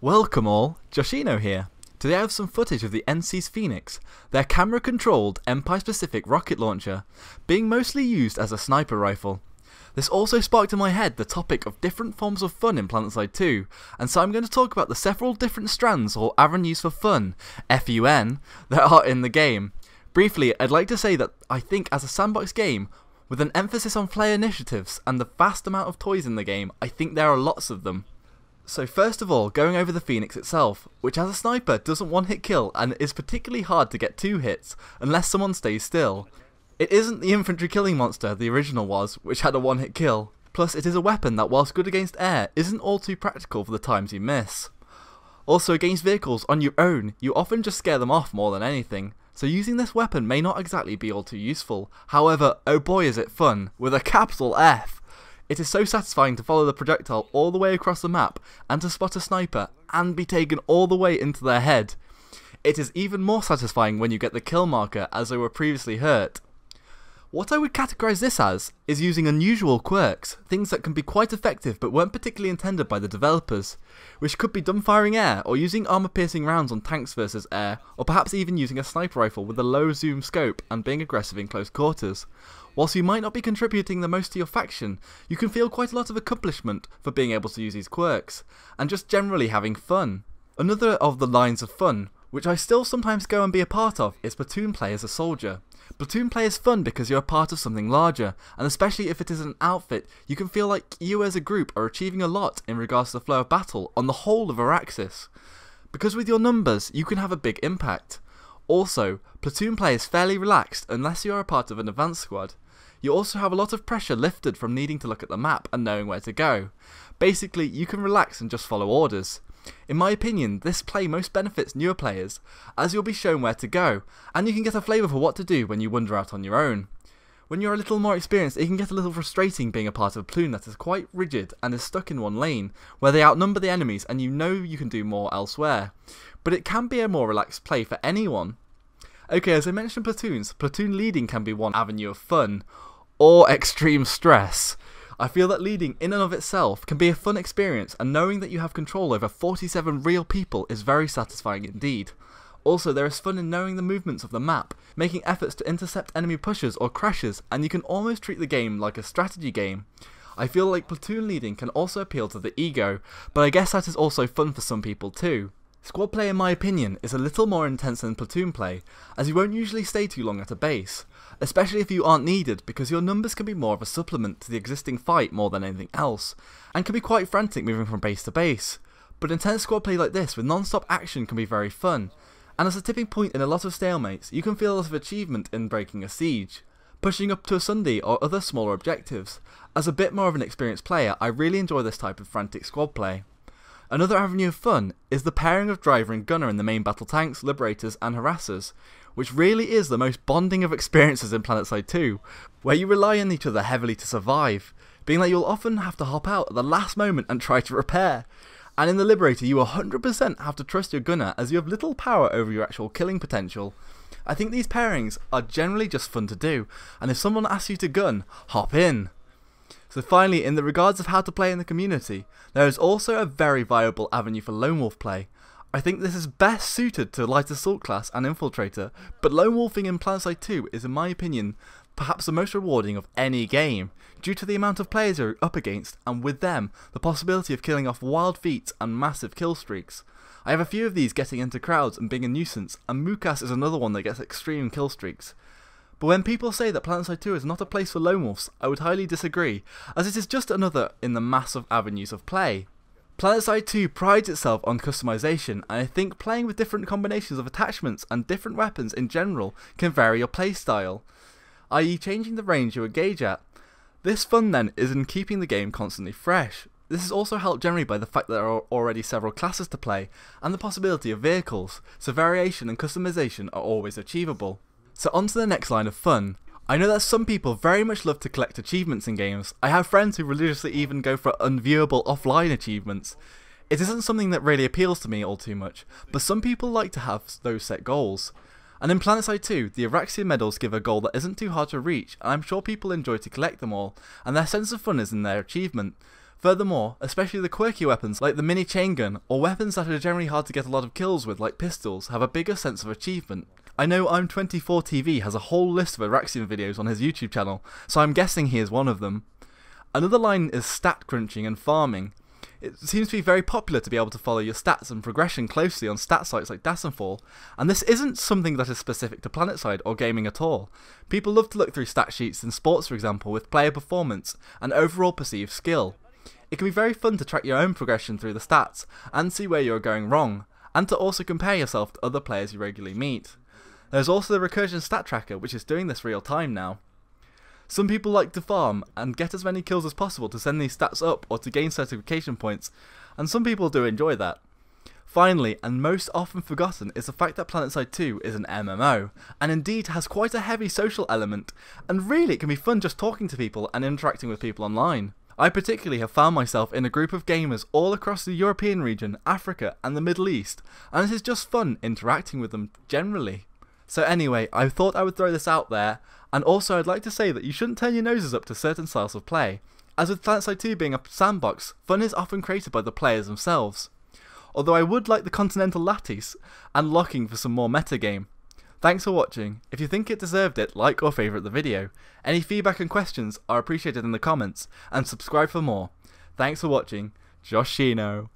Welcome all, Joshino here. Today I have some footage of the NC's Phoenix, their camera-controlled Empire-specific rocket launcher, being mostly used as a sniper rifle. This also sparked in my head the topic of different forms of fun in Planetside 2, and so I'm going to talk about the several different strands or avenues for fun, F-U-N, there are in the game. Briefly, I'd like to say that I think as a sandbox game, with an emphasis on player initiatives and the vast amount of toys in the game, I think there are lots of them. So first of all, going over the Phoenix itself, which as a sniper doesn't one-hit kill and is particularly hard to get 2 hits, unless someone stays still. It isn't the infantry killing monster the original was, which had a 1-hit kill, plus it is a weapon that whilst good against air, isn't all too practical for the times you miss. Also against vehicles on your own, you often just scare them off more than anything, so using this weapon may not exactly be all too useful. However, oh boy is it fun, with a capital F! It is so satisfying to follow the projectile all the way across the map and to spot a sniper and be taken all the way into their head. It is even more satisfying when you get the kill marker as they were previously hurt. What I would categorise this as is using unusual quirks, things that can be quite effective but weren't particularly intended by the developers, which could be dumbfiring air or using armour piercing rounds on tanks versus air, or perhaps even using a sniper rifle with a low zoom scope and being aggressive in close quarters. Whilst you might not be contributing the most to your faction, you can feel quite a lot of accomplishment for being able to use these quirks, and just generally having fun. Another of the lines of fun, which I still sometimes go and be a part of, is Platoon play as a soldier. Platoon play is fun because you're a part of something larger, and especially if it is an outfit, you can feel like you as a group are achieving a lot in regards to the flow of battle on the whole of Araxis. Because with your numbers, you can have a big impact. Also, Platoon play is fairly relaxed unless you are a part of an advanced squad. You also have a lot of pressure lifted from needing to look at the map and knowing where to go. Basically, you can relax and just follow orders. In my opinion, this play most benefits newer players, as you'll be shown where to go, and you can get a flavour for what to do when you wander out on your own. When you're a little more experienced, it can get a little frustrating being a part of a platoon that is quite rigid and is stuck in one lane, where they outnumber the enemies and you know you can do more elsewhere. But it can be a more relaxed play for anyone. Okay, as I mentioned platoons, platoon leading can be one avenue of fun, or extreme stress. I feel that leading in and of itself can be a fun experience, and knowing that you have control over 47 real people is very satisfying indeed. Also, there is fun in knowing the movements of the map, making efforts to intercept enemy pushes or crashes, and you can almost treat the game like a strategy game. I feel like platoon leading can also appeal to the ego, but I guess that is also fun for some people too. Squad play in my opinion is a little more intense than platoon play, as you won't usually stay too long at a base, especially if you aren't needed because your numbers can be more of a supplement to the existing fight more than anything else, and can be quite frantic moving from base to base. But intense squad play like this with non-stop action can be very fun, and as a tipping point in a lot of stalemates, you can feel a lot of achievement in breaking a siege, pushing up to a Sunday or other smaller objectives. As a bit more of an experienced player, I really enjoy this type of frantic squad play. Another avenue of fun is the pairing of driver and gunner in the main battle tanks, liberators and harassers, which really is the most bonding of experiences in Planetside 2, where you rely on each other heavily to survive, being that you'll often have to hop out at the last moment and try to repair. And in the Liberator you 100% have to trust your gunner as you have little power over your actual killing potential. I think these pairings are generally just fun to do, and if someone asks you to gun, hop in. So finally, in the regards of how to play in the community, there is also a very viable avenue for lone wolf play. I think this is best suited to light assault class and infiltrator, but lone wolfing in Planetside 2 is in my opinion perhaps the most rewarding of any game, due to the amount of players you're up against, and with them, the possibility of killing off wild feats and massive kill streaks. I have a few of these getting into crowds and being a nuisance, and Mukas is another one that gets extreme kill streaks. But when people say that Planetside 2 is not a place for lone wolves, I would highly disagree, as it is just another in the mass of avenues of play. Planetside 2 prides itself on customization, and I think playing with different combinations of attachments and different weapons in general can vary your playstyle, i.e. changing the range you engage at. This fun then is in keeping the game constantly fresh. This is also helped generally by the fact that there are already several classes to play, and the possibility of vehicles, so variation and customization are always achievable. So on to the next line of fun. I know that some people very much love to collect achievements in games. I have friends who religiously even go for unviewable offline achievements. It isn't something that really appeals to me all too much, but some people like to have those set goals. And in Planetside 2, the Araxian medals give a goal that isn't too hard to reach, and I'm sure people enjoy to collect them all, and their sense of fun is in their achievement. Furthermore, especially the quirky weapons like the mini chain gun, or weapons that are generally hard to get a lot of kills with like pistols, have a bigger sense of achievement. I know I'm24TV has a whole list of Araxian videos on his YouTube channel, so I'm guessing he is one of them. Another line is stat crunching and farming. It seems to be very popular to be able to follow your stats and progression closely on stat sites like Dasenfall, and this isn't something that is specific to Planetside or gaming at all. People love to look through stat sheets in sports, for example, with player performance and overall perceived skill. It can be very fun to track your own progression through the stats and see where you are going wrong, and to also compare yourself to other players you regularly meet. There's also the recursion stat tracker, which is doing this real time now. Some people like to farm and get as many kills as possible to send these stats up or to gain certification points, and some people do enjoy that. Finally, and most often forgotten, is the fact that Planetside 2 is an MMO, and indeed has quite a heavy social element, and really it can be fun just talking to people and interacting with people online. I particularly have found myself in a group of gamers all across the European region, Africa and the Middle East, and it is just fun interacting with them generally. So anyway, I thought I would throw this out there, and also I'd like to say that you shouldn't turn your noses up to certain styles of play. As with Planetside 2 being a sandbox, fun is often created by the players themselves. Although I would like the continental lattice and locking for some more metagame. Thanks for watching. If you think it deserved it, like or favourite the video. Any feedback and questions are appreciated in the comments, and subscribe for more. Thanks for watching. Joshino.